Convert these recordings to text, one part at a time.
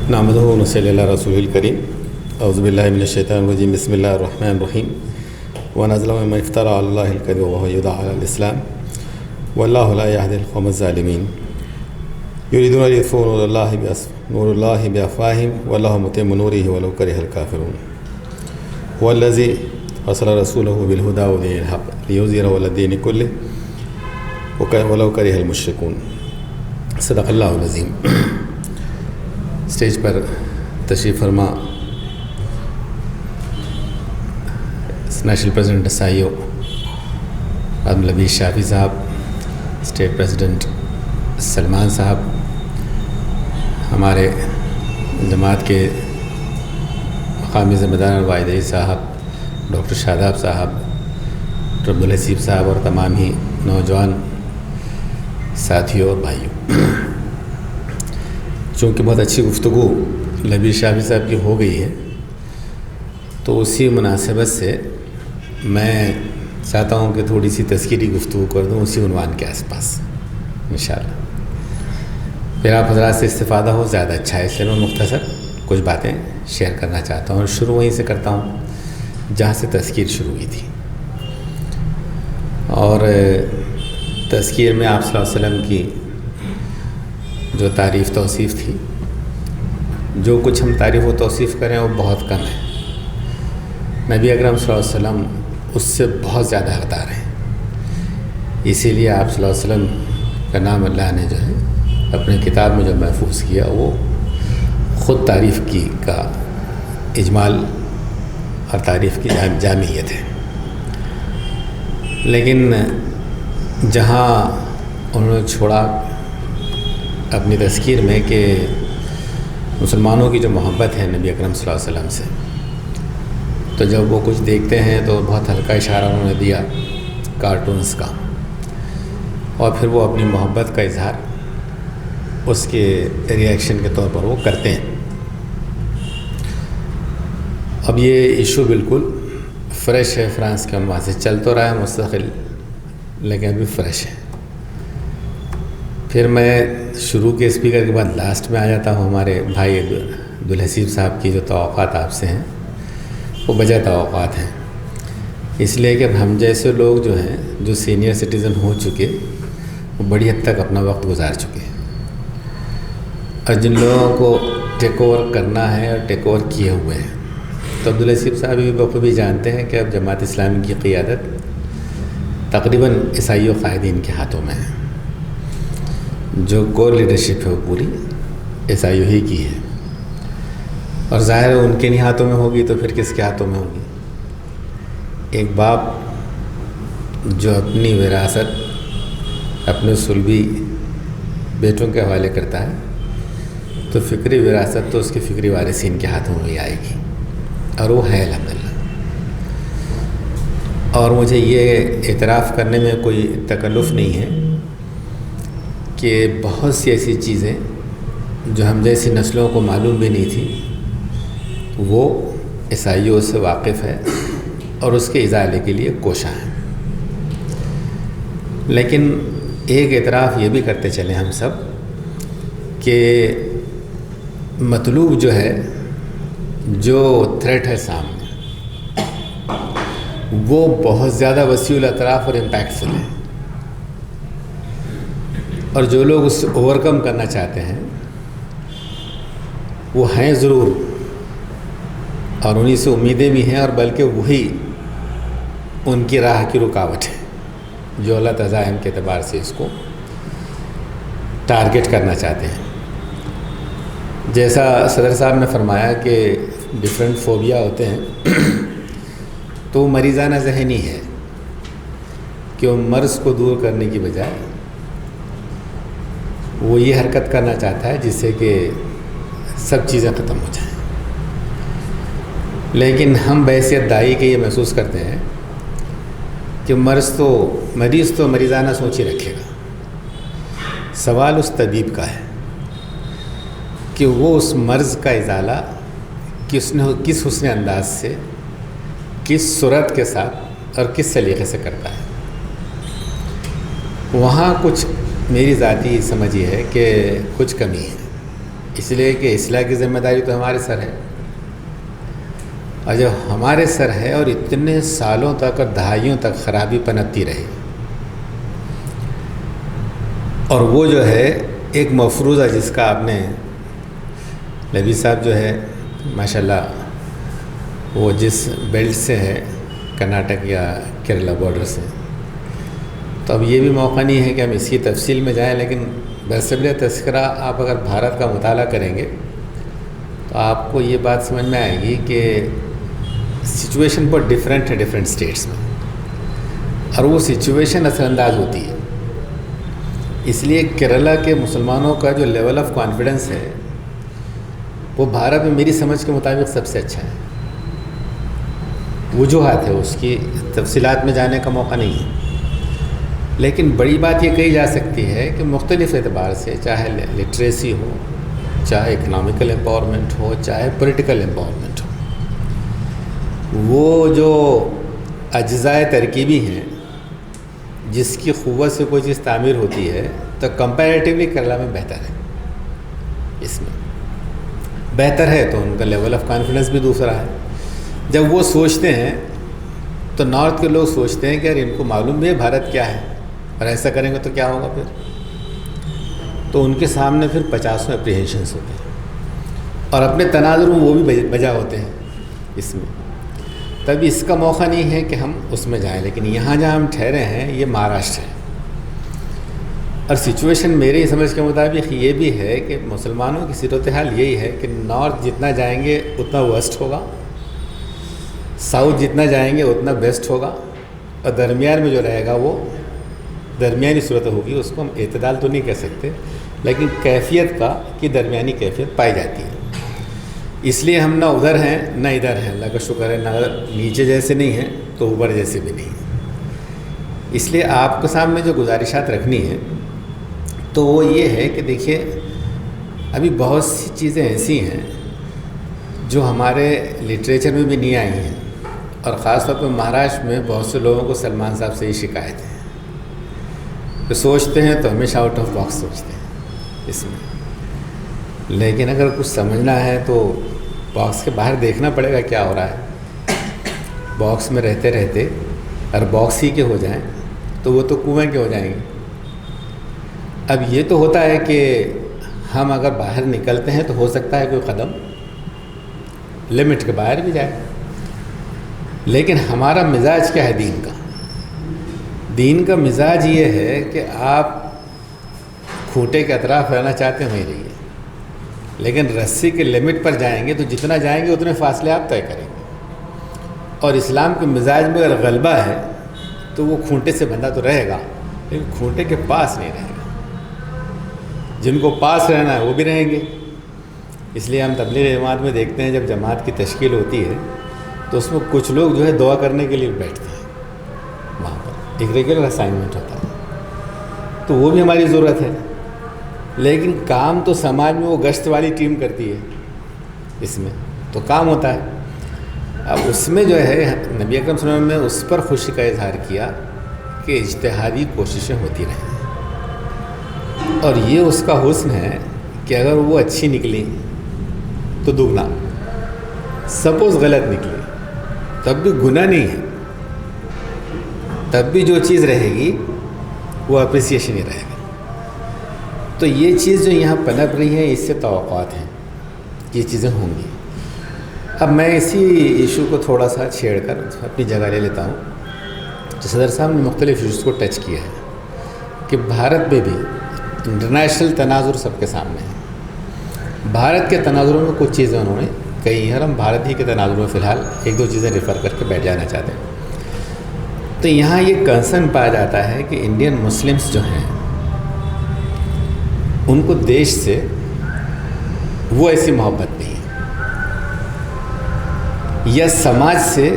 نحمدہ و نصلی علی رسول الکریم اعوذ باللہ من الشیطان الرجیم بسم اللہ الرحمن الرحیم ونظلم من افترى علی اللہ الکذب وهو يدعى علی الاسلام واللہ لا یہدی القوم الظالمین یریدون ان یطفئوا نور اللہ بافواہہم واللہ متم نورہ ولو کرہ الکافرون هو الذی ارسل رسولہ بالہدی ودین الحق لیظہرہ علی الدین کلہ ولو کرہ المشرکون۔ صدق اللہ العظیم۔ اسٹیج پر تشریف فرما نیشنل پریزیڈنٹ ایس آئی او عبد العزیز شافی صاحب، اسٹیٹ پریزیڈنٹ سلمان صاحب، ہمارے جماعت کے مقامی ذمہ دار واحد صاحب، ڈاکٹر شاداب صاحب، ڈاکٹر عبدالحسیب صاحب اور تمام ہی نوجوان ساتھیوں اور بھائیوں، چونکہ بہت اچھی گفتگو لبی شافی صاحب کی ہو گئی ہے تو اسی مناسبت سے میں چاہتا ہوں کہ تھوڑی سی تذکیری گفتگو کر دوں اسی عنوان کے آس پاس انشاءاللہ، پھر آپ حضرات سے استفادہ ہو زیادہ اچھا ہے، اس لیے میں مختصر کچھ باتیں شیئر کرنا چاہتا ہوں اور شروع وہیں سے کرتا ہوں جہاں سے تذکیر شروع ہوئی تھی۔ اور تذکیر میں آپ صلی اللہ علیہ وسلم کی جو تعریف توصیف تھی، جو کچھ ہم تعریف و توصیف کریں وہ بہت کم ہے، نبی اکرم صلی اللہ علیہ وسلم اس سے بہت زیادہ حقدار ہیں، اسی لیے آپ صلی اللہ علیہ وسلم کا نام اللہ نے جو ہے اپنے کتاب میں جو محفوظ کیا وہ خود تعریف کی کا اجمال اور تعریف کی جامعیت ہے۔ لیکن جہاں انہوں نے چھوڑا اپنی تذکیر میں کہ مسلمانوں کی جو محبت ہے نبی اکرم صلی اللہ علیہ وسلم سے، تو جب وہ کچھ دیکھتے ہیں تو بہت ہلکا اشارہ انہوں نے دیا کارٹونز کا، اور پھر وہ اپنی محبت کا اظہار اس کے ریئیکشن کے طور پر وہ کرتے ہیں۔ اب یہ ایشو بالکل فریش ہے، فرانس کے عنوان سے چل تو رہا ہے مستقل، لیکن ابھی فریش ہے۔ پھر میں شروع کے اسپیکر کے بعد لاسٹ میں آ جاتا ہوں۔ ہمارے بھائی عبدالحسیب صاحب کی جو توقعات آپ سے ہیں وہ بجا توقعات ہیں، اس لیے کہ ہم جیسے لوگ جو ہیں جو سینئر سٹیزن ہو چکے وہ بڑی حد تک اپنا وقت گزار چکے ہیں، اور جن لوگوں کو ٹیک اوور کرنا ہے اور ٹیک اوور کیے ہوئے ہیں، تو عبدالحسیب صاحب بھی بخوبی جانتے ہیں کہ اب جماعت اسلامی کی قیادت تقریباً عیسائی و قائدین کے ہاتھوں میں ہے، جو کور لیڈرشپ ہے وہ پوری عیسائیوں ہی کی ہے، اور ظاہر ہے ان کے نہیں ہاتھوں میں ہوگی تو پھر کس کے ہاتھوں میں ہوگی؟ ایک باپ جو اپنی وراثت اپنے صلبی بیٹوں کے حوالے کرتا ہے تو فکری وراثت تو اس کے فکری وارثین کے ہاتھوں میں ہی آئے گی، اور وہ ہے الحمدللہ۔ اور مجھے یہ اعتراف کرنے میں کوئی تکلف نہیں ہے کہ بہت سی ایسی چیزیں جو ہم جیسی نسلوں کو معلوم بھی نہیں تھی وہ عیسائیوں سے واقف ہے اور اس کے ازالے کے لیے کوشاں ہیں۔ لیکن ایک اعتراف یہ بھی کرتے چلیں ہم سب کہ مطلوب جو ہے، جو تھریٹ ہے سامنے، وہ بہت زیادہ وسیع الاطراف اور امپیکٹفل ہے، اور جو لوگ اس سے اوور کم کرنا چاہتے ہیں وہ ہیں ضرور، اور انہی سے امیدیں بھی ہیں، اور بلکہ وہی ان کی راہ کی رکاوٹ ہے جو اللہ تعالیٰ ان کے اعتبار سے اس کو ٹارگٹ کرنا چاہتے ہیں۔ جیسا صدر صاحب نے فرمایا کہ ڈیفرنٹ فوبیا ہوتے ہیں، تو وہ مریضانہ ذہنی ہے کہ وہ مرض کو دور کرنے کی بجائے وہ یہ حرکت کرنا چاہتا ہے جس سے کہ سب چیزیں ختم ہو جائیں۔ لیکن ہم بحیثیت دائی کے یہ محسوس کرتے ہیں کہ مریض تو مریضانہ سوچ ہی رکھے گا، سوال اس طبیب کا ہے کہ وہ اس مرض کا ازالہ کس حسن انداز سے، کس صورت کے ساتھ اور کس سلیقے سے کرتا ہے۔ وہاں کچھ میری ذاتی سمجھ یہ ہے کہ کچھ کمی ہے اس لیے کہ اصلاح کی ذمہ داری تو ہمارے سر ہے، اور جب ہمارے سر ہے اور اتنے سالوں تک اور دہائیوں تک خرابی پنپتی رہی، اور وہ جو ہے ایک مفروضہ جس کا آپ نے نبی صاحب جو ہے ماشاءاللہ وہ جس بیلٹ سے ہے کرناٹک یا کیرلا بارڈر سے، تو اب یہ بھی موقع نہیں ہے کہ ہم اس کی تفصیل میں جائیں، لیکن برصغیر تذکرہ آپ اگر بھارت کا مطالعہ کریں گے تو آپ کو یہ بات سمجھ میں آئے گی کہ سچویشن بہت ڈفرینٹ ہے ڈفرینٹ اسٹیٹس میں، اور وہ سچویشن اثر انداز ہوتی ہے۔ اس لیے کیرلا کے مسلمانوں کا جو لیول آف کانفیڈنس ہے وہ بھارت میں میری سمجھ کے مطابق سب سے اچھا ہے۔ وجوہات ہے، اس کی تفصیلات میں جانے کا موقع نہیں ہے، لیکن بڑی بات یہ کہی جا سکتی ہے کہ مختلف اعتبار سے، چاہے لٹریسی ہو، چاہے اکنامیکل امپاورمنٹ ہو، چاہے پولیٹیکل امپاورمنٹ ہو، وہ جو اجزائے ترکیبی ہیں جس کی قوت سے کوئی چیز تعمیر ہوتی ہے، تو کمپیریٹیولی کیرلا میں بہتر ہے۔ اس میں بہتر ہے تو ان کا لیول آف کانفیڈنس بھی دوسرا ہے۔ جب وہ سوچتے ہیں تو نارتھ کے لوگ سوچتے ہیں کہ یار ان کو معلوم بھی ہے بھارت کیا ہے، اور ایسا کریں گے تو کیا ہوگا پھر، تو ان کے سامنے پھر 50 اپریہنشنس ہوتے ہیں، اور اپنے تناظر میں وہ بھی بجا ہوتے ہیں اس میں۔ تب اس کا موقع نہیں ہے کہ ہم اس میں جائیں، لیکن یہاں جہاں ہم ٹھہرے ہیں یہ مہاراشٹر ہے، اور سچویشن میری سمجھ کے مطابق یہ بھی ہے کہ مسلمانوں کی صورتحال یہی ہے کہ نارتھ جتنا جائیں گے اتنا ویسٹ ہوگا، ساؤتھ جتنا جائیں گے اتنا بیسٹ ہوگا، اور درمیان میں جو رہے گا وہ درمیانی صورت ہوگی۔ اس کو ہم اعتدال تو نہیں کہہ سکتے، لیکن کیفیت کی درمیانی کیفیت پائی جاتی ہے۔ اس لیے ہم نہ ادھر ہیں نہ ادھر ہیں، اللہ کا شکر ہے، نہ نیچے جیسے نہیں ہیں تو اوپر جیسے بھی نہیں ہیں۔ اس لیے آپ کے سامنے جو گزارشات رکھنی ہے تو وہ یہ ہے کہ دیکھیے ابھی بہت سی چیزیں ایسی ہیں جو ہمارے لٹریچر میں بھی نہیں آئی ہیں، اور خاص طور پہ مہاراشٹر میں بہت سے لوگوں کو سلمان صاحب سے یہ شکایت ہے کہ سوچتے ہیں تو ہمیشہ آؤٹ آف باکس سوچتے ہیں اس میں، لیکن اگر کچھ سمجھنا ہے تو باکس کے باہر دیکھنا پڑے گا کیا ہو رہا ہے۔ باکس میں رہتے رہتے اگر باکس ہی کے ہو جائیں تو وہ تو کنویں کے ہو جائیں گے۔ اب یہ تو ہوتا ہے کہ ہم اگر باہر نکلتے ہیں تو ہو سکتا ہے کوئی قدم لمٹ کے باہر بھی جائے، لیکن ہمارا مزاج کیا ہے دین کا؟ دین کا مزاج یہ ہے کہ آپ کھوٹے کے اطراف رہنا چاہتے ہیں وہیں رہیے، لیکن رسی کے لمٹ پر جائیں گے تو جتنا جائیں گے اتنے فاصلے آپ طے کریں گے۔ اور اسلام کے مزاج میں اگر غلبہ ہے تو وہ کھونٹے سے بندہ تو رہے گا، لیکن کھونٹے کے پاس نہیں رہے گا۔ جن کو پاس رہنا ہے وہ بھی رہیں گے۔ اس لیے ہم تبلیغ جماعت میں دیکھتے ہیں جب جماعت کی تشکیل ہوتی ہے تو اس میں کچھ لوگ جو ہے دعا کرنے کے لیے بیٹھتے ہیں، وہاں پر ایک ریگولر اسائنمنٹ ہوتا ہے، تو وہ بھی ہماری ضرورت ہے۔ لیکن کام تو سماج میں وہ گشت والی ٹیم کرتی ہے، اس میں تو کام ہوتا ہے۔ اب اس میں جو ہے نبی اکرم صلی اللہ علیہ وسلم نے اس پر خوشی کا اظہار کیا کہ اجتہادی کوششیں ہوتی رہیں، اور یہ اس کا حسن ہے کہ اگر وہ اچھی نکلی تو دگنا، سپوز غلط نکلی تب بھی گناہ نہیں ہے، تب بھی جو چیز رہے گی وہ اپریسیشن ہی رہے گا۔ تو یہ چیز جو یہاں پنپ رہی ہے اس سے توقعات ہیں کہ یہ چیزیں ہوں گی۔ اب میں اسی ایشو کو تھوڑا سا چھیڑ کر اپنی جگہ لے لیتا ہوں۔ جو صدر صاحب نے مختلف ایشوز کو ٹچ کیا ہے کہ بھارت میں بھی انٹرنیشنل تناظر سب کے سامنے ہے۔ بھارت کے تناظروں میں کچھ چیزیں انہوں نے کہی ہیں، اور ہم بھارت ہی کے تناظر میں فی الحال ایک دو چیزیں ریفر کر کے بیٹھ جانا چاہتے ہیں۔ تو یہاں یہ کنسرن پایا جاتا ہے کہ انڈین مسلمس جو ہیں ان کو دیش سے وہ ایسی محبت نہیں ہے، یا سماج سے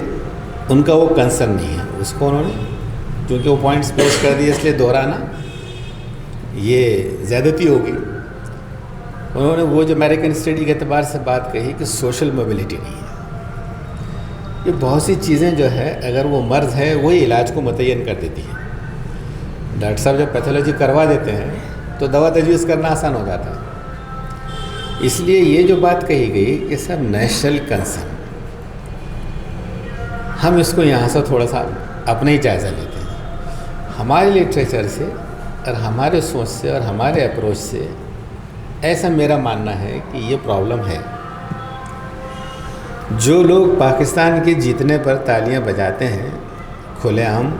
ان کا وہ کنسرن نہیں ہے۔ اس کو انہوں نے کیونکہ وہ پوائنٹس پیش کر دیے اس لیے دہرانا یہ زیادتی ہوگی۔ انہوں نے وہ جو امریکن اسٹڈی کے اعتبار سے بات کہی کہ سوشل موبلٹی نہیں ہے۔ یہ بہت سی چیزیں جو ہے اگر وہ مرض ہے وہی علاج کو متعین کر دیتی ہے۔ ڈاکٹر صاحب جب پیتھولوجی کروا دیتے ہیں تو دوا تجویز کرنا آسان ہو جاتا ہے، اس لیے یہ جو بات کہی گئی کہ سب نیشنل کنسرن، ہم اس کو یہاں سے تھوڑا سا اپنا ہی جائزہ لیتے ہیں. ہمارے لٹریچر سے اور ہمارے سوچ سے اور ہمارے اپروچ سے ایسا میرا ماننا ہے کہ یہ پرابلم ہے. جو لوگ پاکستان کے جیتنے پر تالیاں بجاتے ہیں کھلے عام،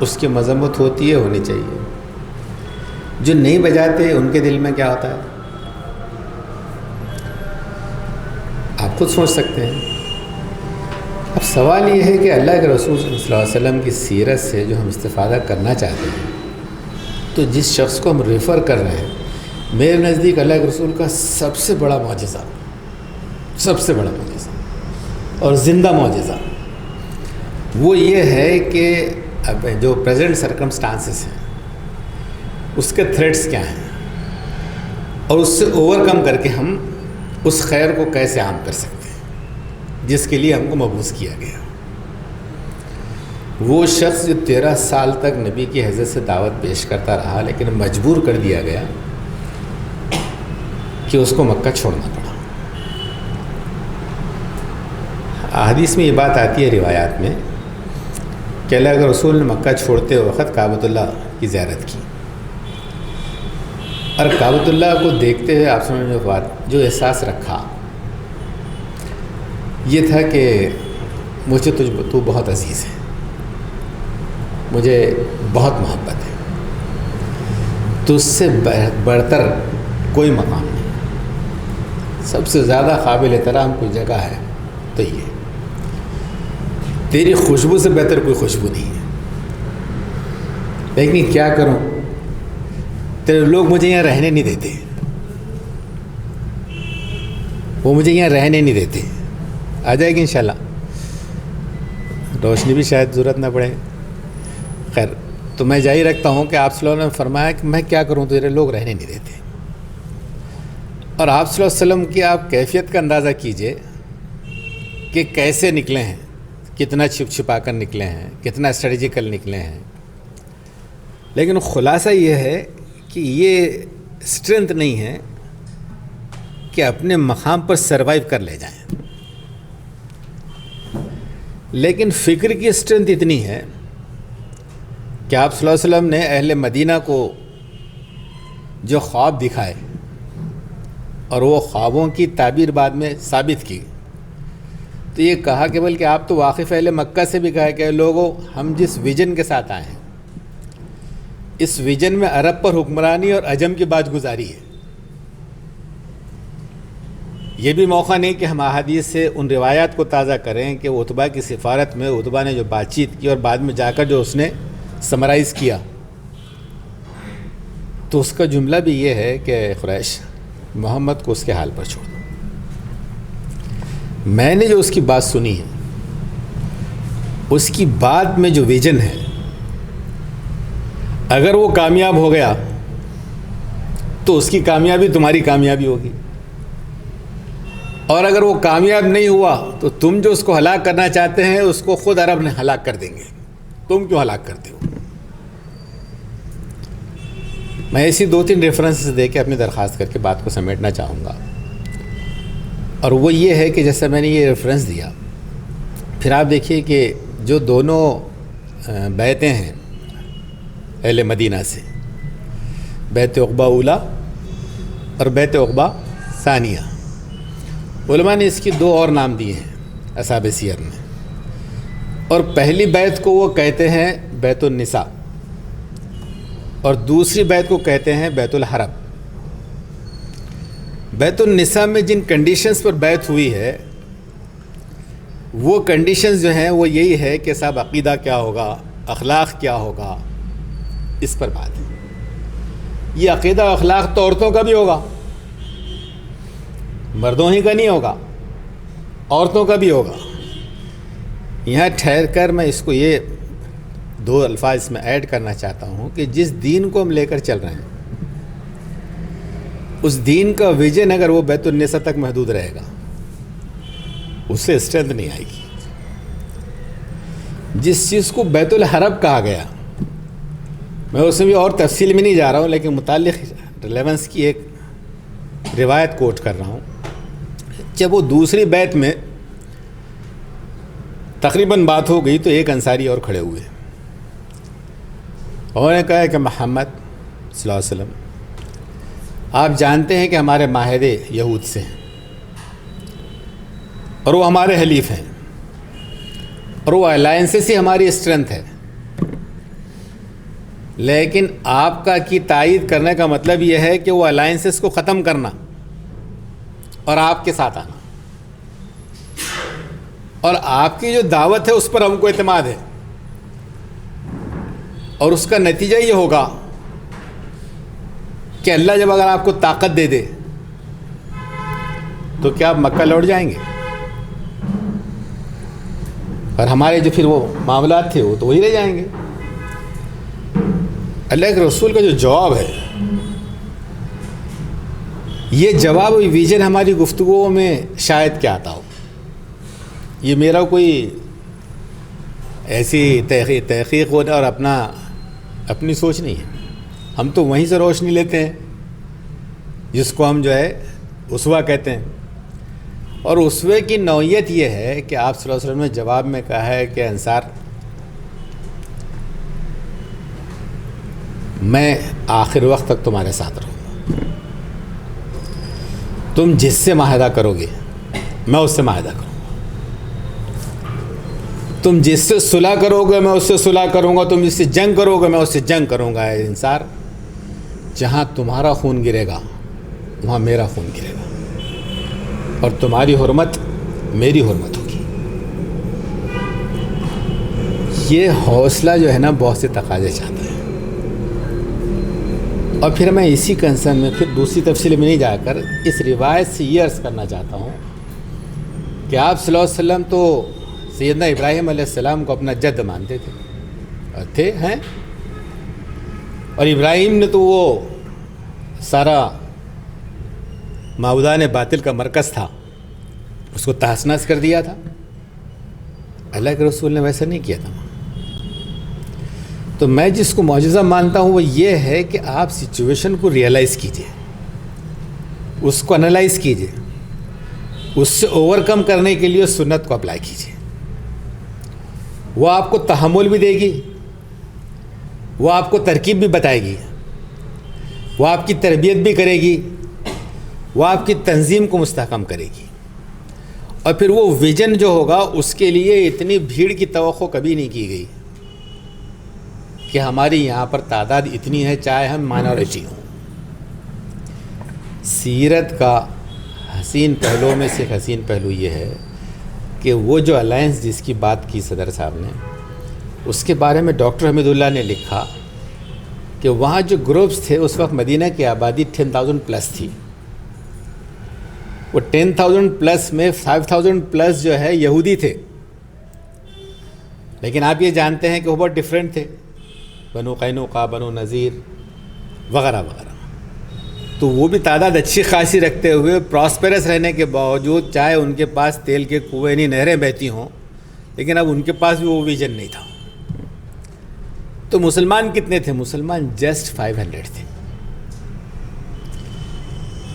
اس کی مذمت ہوتی ہے، ہونی چاہیے. جو نہیں بجاتے ان کے دل میں کیا ہوتا ہے آپ خود سوچ سکتے ہیں. اب سوال یہ ہے کہ اللہ کے رسول صلی اللہ علیہ وسلم کی سیرت سے جو ہم استفادہ کرنا چاہتے ہیں، تو جس شخص کو ہم ریفر کر رہے ہیں، میرے نزدیک اللہ کے رسول کا سب سے بڑا معجزہ اور زندہ معجزہ وہ یہ ہے کہ اب جو پریزنٹ سرکمسٹانسز ہیں اس کے تھریٹس کیا ہیں اور اس سے اوور کم کر کے ہم اس خیر کو کیسے عام کر سکتے ہیں جس کے لیے ہم کو مبعوث کیا گیا. وہ شخص جو 13 سال تک نبی کی حضرت سے دعوت پیش کرتا رہا لیکن مجبور کر دیا گیا کہ اس کو مکہ چھوڑنا پڑا. احادیث میں یہ بات آتی ہے روایات میں کہ اللہ کے رسول نے مکہ چھوڑتے وقت کعبۃ اللہ کی زیارت کی اور کعبۃ اللہ کو دیکھتے ہوئے آپ سمجھ بات جو احساس رکھا یہ تھا کہ مجھے تو بہت عزیز ہے، مجھے بہت محبت ہے، تو اس سے بڑھ کر کوئی مقام نہیں. سب سے زیادہ قابل احترام کوئی جگہ ہے تو یہ تیری خوشبو سے بہتر کوئی خوشبو نہیں ہے. لیکن کیا کروں، تیرے لوگ مجھے یہاں رہنے نہیں دیتے، وہ مجھے یہاں رہنے نہیں دیتے. آ جائے گی انشاءاللہ، روشنی بھی شاید ضرورت نہ پڑے. خیر، تو میں جاری رکھتا ہوں کہ آپ صلی اللہ علیہ وسلم نے فرمایا کہ میں کیا کروں، تیرے لوگ رہنے نہیں دیتے. اور آپ صلی اللہ علیہ وسلم کی آپ کیفیت کا اندازہ کیجئے کہ کیسے نکلے ہیں، کتنا چھپ چھپا کر نکلے ہیں، کتنا اسٹریٹجیکل نکلے ہیں. لیکن خلاصہ یہ ہے کہ یہ اسٹرینتھ نہیں ہے کہ اپنے مقام پر سروائیو کر لے جائیں، لیکن فکر کی اسٹرینتھ اتنی ہے کہ آپ صلی اللہ علیہ وسلم نے اہل مدینہ کو جو خواب دکھائے اور وہ خوابوں کی تعبیر بعد میں ثابت کی، تو یہ کہا کہ بلکہ آپ تو واقف اہل مکہ سے بھی کہا کہ لوگوں ہم جس ویژن کے ساتھ آئے ہیں اس ویژن میں عرب پر حکمرانی اور عجم کی بات گزاری ہے. یہ بھی موقع نہیں کہ ہم احادیث سے ان روایات کو تازہ کریں کہ عتبہ کی سفارت میں عتبہ نے جو بات چیت کی اور بعد میں جا کر جو اس نے سمرائز کیا، تو اس کا جملہ بھی یہ ہے کہ قریش محمد کو اس کے حال پر چھوڑ دو. میں نے جو اس کی بات سنی ہے، اس کی بات میں جو ویژن ہے، اگر وہ کامیاب ہو گیا تو اس کی کامیابی تمہاری کامیابی ہوگی، اور اگر وہ کامیاب نہیں ہوا تو تم جو اس کو ہلاک کرنا چاہتے ہیں اس کو خود عرب نے ہلاک کر دیں گے. تم کیوں ہلاک کرتے ہو؟ میں ایسی 2-3 ریفرنسز دے کے اپنی درخواست کر کے بات کو سمیٹنا چاہوں گا. اور وہ یہ ہے کہ جیسے میں نے یہ ریفرنس دیا، پھر آپ دیکھیے کہ جو دونوں بیعتیں ہیں اہل مدینہ سے، بیعت عقبہ اولیٰ اور بیعت عقبہ ثانیہ، علماء نے اس کی 2 اور نام دیے ہیں اصحاب سیر میں. اور پہلی بیعت کو وہ کہتے ہیں بیعت النساء اور دوسری بیعت کو کہتے ہیں بیعت الحرب. بیعت النساء میں جن کنڈیشنز پر بیعت ہوئی ہے وہ کنڈیشنز جو ہیں وہ یہی ہے کہ صاحب عقیدہ کیا ہوگا، اخلاق کیا ہوگا، اس پر بات ہے. یہ عقیدہ و اخلاق تو عورتوں کا بھی ہوگا، مردوں ہی کا نہیں ہوگا، عورتوں کا بھی ہوگا. یہاں ٹھہر کر میں اس کو یہ 2 الفاظ میں ایڈ کرنا چاہتا ہوں کہ جس دین کو ہم لے کر چل رہے ہیں اس دین کا ویژن اگر وہ بیت النساء تک محدود رہے گا اس سے اسٹرینتھ نہیں آئے گی. جس چیز کو بیت الحرب کہا گیا، میں اس میں بھی اور تفصیل میں نہیں جا رہا ہوں، لیکن متعلق ریلیونس کی ایک روایت کوٹ کر رہا ہوں. جب وہ دوسری بیعت میں تقریباً بات ہو گئی تو ایک انصاری اور کھڑے ہوئے. انہوں نے کہا کہ محمد صلی اللہ علیہ وسلم آپ جانتے ہیں کہ ہمارے معاہدے یہود سے ہیں اور وہ ہمارے حلیف ہیں اور وہ الائنسز ہی ہماری اسٹرینتھ ہے، لیکن آپ کا کی تائید کرنے کا مطلب یہ ہے کہ وہ الائنسز کو ختم کرنا اور آپ کے ساتھ آنا، اور آپ کی جو دعوت ہے اس پر ہم کو اعتماد ہے، اور اس کا نتیجہ یہ ہوگا کہ اللہ جب اگر آپ کو طاقت دے دے تو کیا آپ مکہ لوٹ جائیں گے؟ اور ہمارے جو پھر وہ معاملات تھے وہ تو وہی رہ جائیں گے. اللہ کے رسول کا جو جواب ہے، یہ جواب ویژن ہماری گفتگو میں شاید کیا آتا ہو. یہ میرا کوئی ایسی تحقیق ہونا اور اپنی سوچ نہیں ہے. ہم تو وہیں سے روشنی لیتے ہیں جس کو ہم جو ہے اسوہ کہتے ہیں. اور اسوے کی نوعیت یہ ہے کہ آپ صلی اللہ علیہ وسلم نے جواب میں کہا ہے کہ انصار میں آخر وقت تک تمہارے ساتھ رہوں گا، تم جس سے معاہدہ کرو گے میں اس سے معاہدہ کروں گا، تم جس سے صلح کرو گے میں اس سے صلح کروں گا، تم جس سے جنگ کرو گے میں اس سے جنگ کروں گا. اے انصار جہاں تمہارا خون گرے گا وہاں میرا خون گرے گا، اور تمہاری حرمت میری حرمت ہوگی. یہ حوصلہ جو ہے نا بہت سے تقاضے چاہتا ہے. اور پھر میں اسی کنسرن میں پھر دوسری تفصیل میں نہیں جا کر اس روایت سے یہ عرض کرنا چاہتا ہوں کہ آپ صلی اللہ علیہ وسلم تو سیدنا ابراہیم علیہ السلام کو اپنا جد مانتے تھے ہیں، اور ابراہیم نے تو وہ سارا معبودان باطل کا مرکز تھا اس کو تہس نہس کر دیا تھا. اللہ کے رسول نے ویسا نہیں کیا تھا. تو میں جس کو معجزہ مانتا ہوں وہ یہ ہے کہ آپ سچویشن کو ریئلائز کیجئے، اس کو انالائز کیجئے، اس سے اوور کم کرنے کے لیے سنت کو اپلائی کیجئے. وہ آپ کو تحمل بھی دے گی، وہ آپ کو ترکیب بھی بتائے گی، وہ آپ کی تربیت بھی کرے گی، وہ آپ کی تنظیم کو مستحکم کرے گی. اور پھر وہ ویژن جو ہوگا اس کے لیے اتنی بھیڑ کی توقع کبھی نہیں کی گئی کہ ہماری یہاں پر تعداد اتنی ہے چاہے ہم مائنورٹی ہوں. سیرت کا حسین پہلو میں سے ایک حسین پہلو یہ ہے کہ وہ جو الائنس جس کی بات کی صدر صاحب نے، اس کے بارے میں ڈاکٹر حمید اللہ نے لکھا کہ وہاں جو گروپس تھے اس وقت مدینہ کی آبادی 10,000 پلس تھی. وہ 10,000 پلس میں 5,000 پلس جو ہے یہودی تھے، لیکن آپ یہ جانتے ہیں کہ وہ بہت ڈیفرنٹ تھے، بنو قینوقا، بنو نذیر وغیرہ وغیرہ. تو وہ بھی تعداد اچھی خاصی رکھتے ہوئے پراسپیرس رہنے کے باوجود، چاہے ان کے پاس تیل کے کنویں نہیں نہریں بہتی ہوں، لیکن اب ان کے پاس بھی وہ ویژن نہیں تھا. تو مسلمان کتنے تھے؟ مسلمان جسٹ 500 تھے،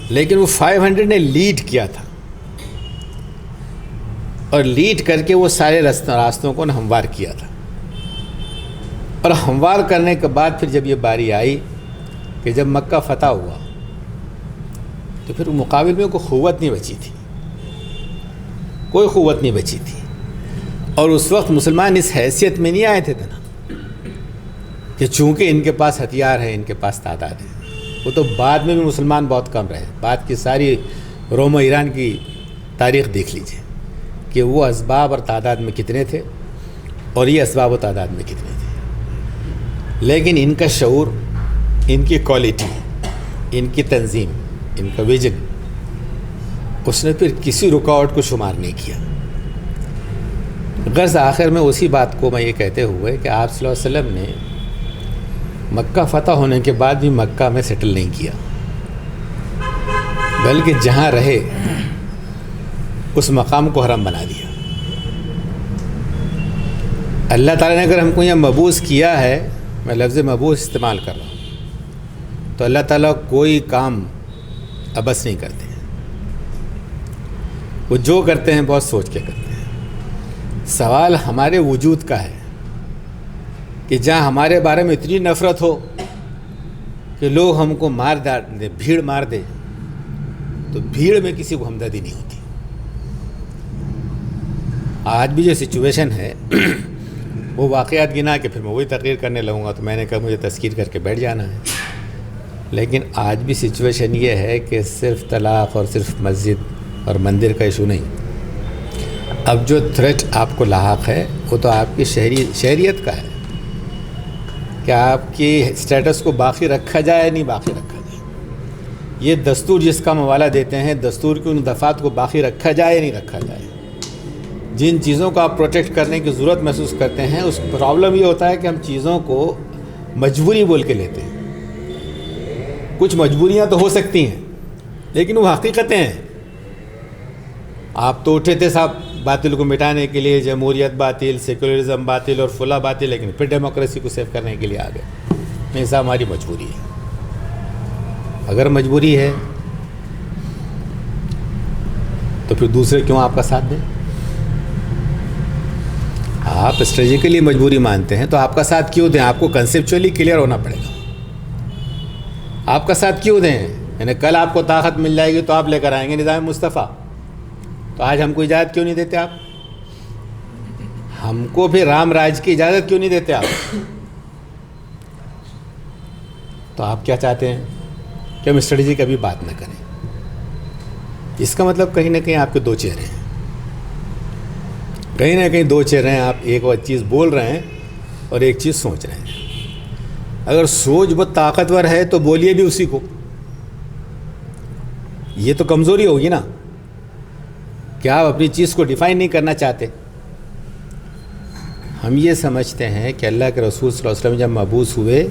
لیکن وہ 500 نے لیڈ کیا تھا، اور لیڈ کر کے وہ سارے راستوں کو ہموار کیا تھا. اور ہموار کرنے کے بعد پھر جب یہ باری آئی کہ جب مکہ فتح ہوا تو پھر مقابل میں کوئی قوت نہیں بچی تھی، کوئی قوت نہیں بچی تھی. اور اس وقت مسلمان اس حیثیت میں نہیں آئے تھے نا کہ چونکہ ان کے پاس ہتھیار ہے، ان کے پاس تعداد ہے. وہ تو بعد میں بھی مسلمان بہت کم رہے. بعد کی ساری روم و ایران کی تاریخ دیکھ لیجئے کہ وہ اسباب اور تعداد میں کتنے تھے اور یہ اسباب و تعداد میں کتنے تھے. لیکن ان کا شعور، ان کی کوالٹی، ان کی تنظیم، ان کا ویژن، اس نے پھر کسی رکاوٹ کو شمار نہیں کیا. غرض آخر میں اسی بات کو میں یہ کہتے ہوئے کہ آپ صلی اللہ علیہ وسلم نے مکہ فتح ہونے کے بعد بھی مکہ میں سیٹل نہیں کیا، بلکہ جہاں رہے اس مقام کو حرم بنا دیا. اللہ تعالیٰ نے اگر ہم کو یہاں مبعوث کیا ہے، میں لفظ مبعوث استعمال کر رہا ہوں، تو اللہ تعالیٰ کوئی کام عبث نہیں کرتے ہیں. وہ جو کرتے ہیں بہت سوچ کے کرتے ہیں. سوال ہمارے وجود کا ہے کہ جہاں ہمارے بارے میں اتنی نفرت ہو کہ لوگ ہم کو مار دے، بھیڑ مار دے، تو بھیڑ میں کسی کو ہمدردی نہیں ہوتی. آج بھی جو سچویشن ہے وہ واقعات گنا کے پھر میں وہی تقریر کرنے لگوں گا، تو میں نے کہا مجھے تذکیر کر کے بیٹھ جانا ہے. لیکن آج بھی سچویشن یہ ہے کہ صرف طلاق اور صرف مسجد اور مندر کا ایشو نہیں. اب جو تھریٹ آپ کو لاحق ہے وہ تو آپ کی شہریت کا ہے کہ آپ کی اسٹیٹس کو باقی رکھا جائے نہیں باقی رکھا جائے. یہ دستور جس کا ہم حوالہ دیتے ہیں، دستور کی ان دفعات کو باقی رکھا جائے نہیں رکھا جائے. جن چیزوں کو آپ پروٹیکٹ کرنے کی ضرورت محسوس کرتے ہیں، اس پرابلم یہ ہوتا ہے کہ ہم چیزوں کو مجبوری بول کے لیتے ہیں. کچھ مجبوریاں تو ہو سکتی ہیں لیکن وہ حقیقتیں ہیں. آپ تو اٹھے تھے صاحب باطل کو مٹانے کے لیے، جمہوریت باطل، سیکولرزم باطل اور فلاں باطل، لیکن پھر ڈیموکریسی کو سیو کرنے کے لیے آ گئے. نہیں صاحب، ہماری مجبوری ہے. اگر مجبوری ہے تو پھر دوسرے کیوں آپ کا ساتھ دیں؟ آپ اسٹریٹجیکلی مجبوری مانتے ہیں تو آپ کا ساتھ کیوں دیں؟ آپ کو کنسیپچولی کلیئر ہونا پڑے گا. آپ کا ساتھ کیوں دیں؟ یعنی کل آپ کو طاقت مل جائے گی تو آپ لے کر آئیں گے نظام مصطفیٰ، تو آج ہم کو اجازت کیوں نہیں دیتے آپ؟ ہم کو بھی رام راج کی اجازت کیوں نہیں دیتے آپ؟ تو آپ کیا چاہتے ہیں کہ ہم اسٹریٹجی کا بھی بات نہ کریں؟ اس کا مطلب کہیں نہ کہیں آپ کے دو چہرے ہیں، کہیں نہ کہیں دو چہرے ہیں. آپ ایک اور چیز بول رہے ہیں اور ایک چیز سوچ رہے ہیں. اگر سوچ بہت طاقتور ہے تو بولیے بھی اسی کو. یہ تو کمزوری ہوگی نا کہ آپ اپنی چیز کو ڈیفائن نہیں کرنا چاہتے. ہم یہ سمجھتے ہیں کہ اللہ کے رسول صلی اللہ علیہ وسلم جب مبعوث ہوئے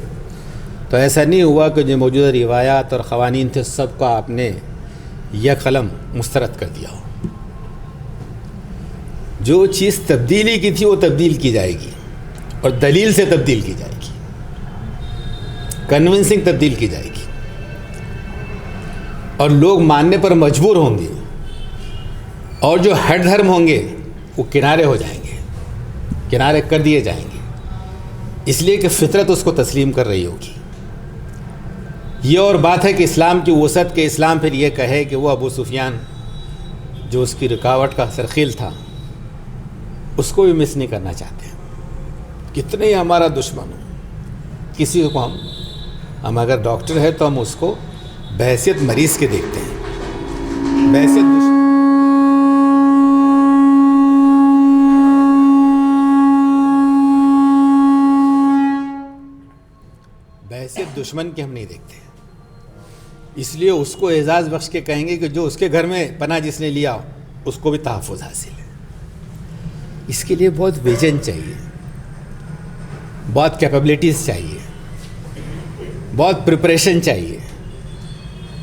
تو ایسا نہیں ہوا کہ جو موجودہ روایات اور قوانین تھے سب کو آپ نے یک قلم مسترد کر دیا ہو. جو چیز تبدیلی کی تھی وہ تبدیل کی جائے گی اور دلیل سے تبدیل کی جائے گی، کنونسنگ تبدیل کی جائے گی، اور لوگ ماننے پر مجبور ہوں گے. اور جو ہٹ دھرم ہوں گے وہ کنارے ہو جائیں گے، کنارے کر دیے جائیں گے، اس لیے کہ فطرت اس کو تسلیم کر رہی ہوگی. یہ اور بات ہے کہ اسلام کی وسعت کے اسلام پھر یہ کہے کہ وہ ابو سفیان جو اس کی رکاوٹ کا سرخیل تھا اس کو بھی مس نہیں کرنا چاہتے. کتنے ہی ہمارا دشمن ہو، کسی کو ہم اگر ڈاکٹر ہے تو ہم اس کو بحیثیت مریض کے دیکھتے ہیں، بحیثیت دشمن کے ہم نہیں دیکھتے. اس لیے اس کو اعزاز بخش کے کہیں گے کہ جو اس کے گھر میں پناہ جس نے لیا اس کو بھی تحفظ حاصل ہے. اس کے لیے بہت ویژن چاہیے، بہت کیپیبلٹیز چاہیے، بہت پریپریشن چاہیے،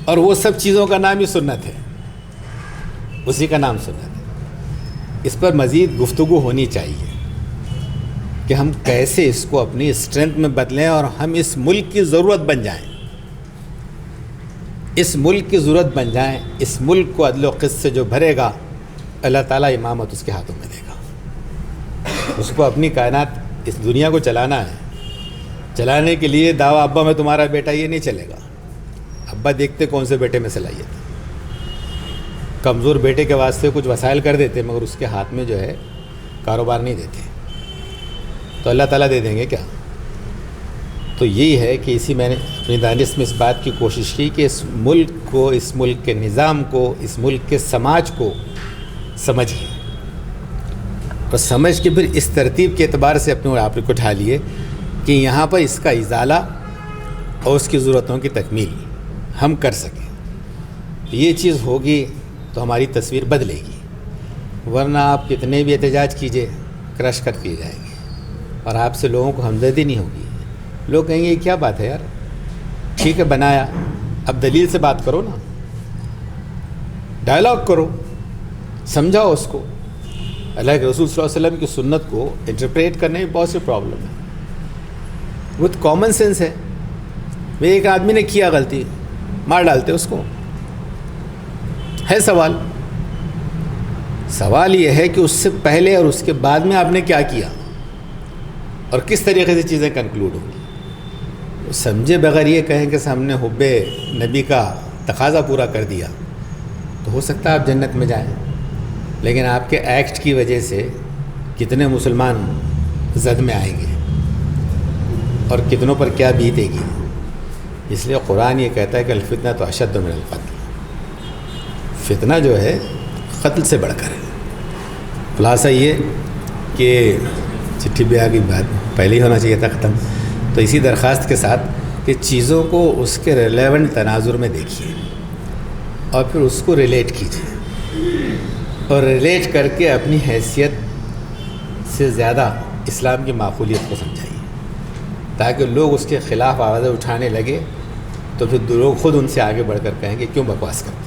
اور وہ سب چیزوں کا نام ہی سنت ہے، اسی کا نام سنت ہے. اس پر مزید گفتگو ہونی چاہیے کہ ہم کیسے اس کو اپنی اسٹرینتھ میں بدلیں اور ہم اس ملک کی ضرورت بن جائیں، اس ملک کی ضرورت بن جائیں. اس ملک کو عدل و قسط سے جو بھرے گا اللہ تعالیٰ امامت اس کے ہاتھوں میں دے گا. اس کو اپنی کائنات اس دنیا کو چلانا ہے. چلانے کے لیے دعویٰ ابا میں تمہارا بیٹا یہ نہیں چلے گا. ابا دیکھتے کون سے بیٹے میں صلاحیت ہے. کمزور بیٹے کے واسطے کچھ وسائل کر دیتے مگر اس کے ہاتھ میں جو ہے کاروبار نہیں دیتے، تو اللہ تعالیٰ دے دیں گے کیا؟ تو یہی ہے کہ اسی میں نے اپنی دانش میں اس بات کی کوشش کی کہ اس ملک کو، اس ملک کے نظام کو، اس ملک کے سماج کو سمجھیں اور سمجھ کے پھر اس ترتیب کے اعتبار سے اپنے آپ کو اٹھا لیے کہ یہاں پر اس کا ازالہ اور اس کی ضرورتوں کی تکمیل ہم کر سکیں. یہ چیز ہوگی تو ہماری تصویر بدلے گی، ورنہ آپ کتنے بھی احتجاج کیجئے کرش کر دیے جائیں گے اور آپ سے لوگوں کو ہمدردی نہیں ہوگی. لوگ کہیں گے یہ کیا بات ہے یار، ٹھیک ہے بنایا، اب دلیل سے بات کرو نا، ڈائلاگ کرو، سمجھاؤ اس کو. اللہ کے رسول صلی اللہ علیہ وسلم کی سنت کو انٹرپریٹ کرنے میں بہت سی پرابلم ہے. وہ کامن سینس ہے. ایک آدمی نے کیا غلطی، مار ڈالتے اس کو، ہے سوال یہ ہے کہ اس سے پہلے اور اس کے بعد میں آپ نے کیا کیا اور کس طریقے سے چیزیں کنکلوڈ ہوں گی. سمجھے بغیر یہ کہیں کہ ہم نے حب نبی کا تقاضا پورا کر دیا تو ہو سکتا ہے آپ جنت میں جائیں، لیکن آپ کے ایکٹ کی وجہ سے کتنے مسلمان زد میں آئیں گے اور کتنوں پر کیا بیتے گی. اس لیے قرآن یہ کہتا ہے کہ الفتنہ تو اشد من القتل، فتنہ جو ہے قتل سے بڑھ کر ہے. خلاصہ یہ کہ چٹھی بیاہ کی بات پہلے ہی ہونا چاہیے تھا ختم. تو اسی درخواست کے ساتھ کہ چیزوں کو اس کے ریلیونٹ تناظر میں دیکھیے اور پھر اس کو ریلیٹ کیجیے اور ریلیٹ کر کے اپنی حیثیت سے زیادہ اسلام کی معقولیت کو سمجھائیے تاکہ لوگ اس کے خلاف آوازیں اٹھانے لگے تو پھر لوگ خود ان سے آگے بڑھ کر کہیں گے کیوں بکواس کرتے.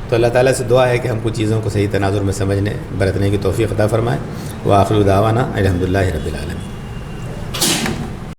تو اللہ تعالیٰ سے دعا ہے کہ ہم کو چیزوں کو صحیح تناظر میں سمجھنے برتنے کی توفیق عطا فرمائے. وآخر دعوانا الحمدللہ رب العالمین.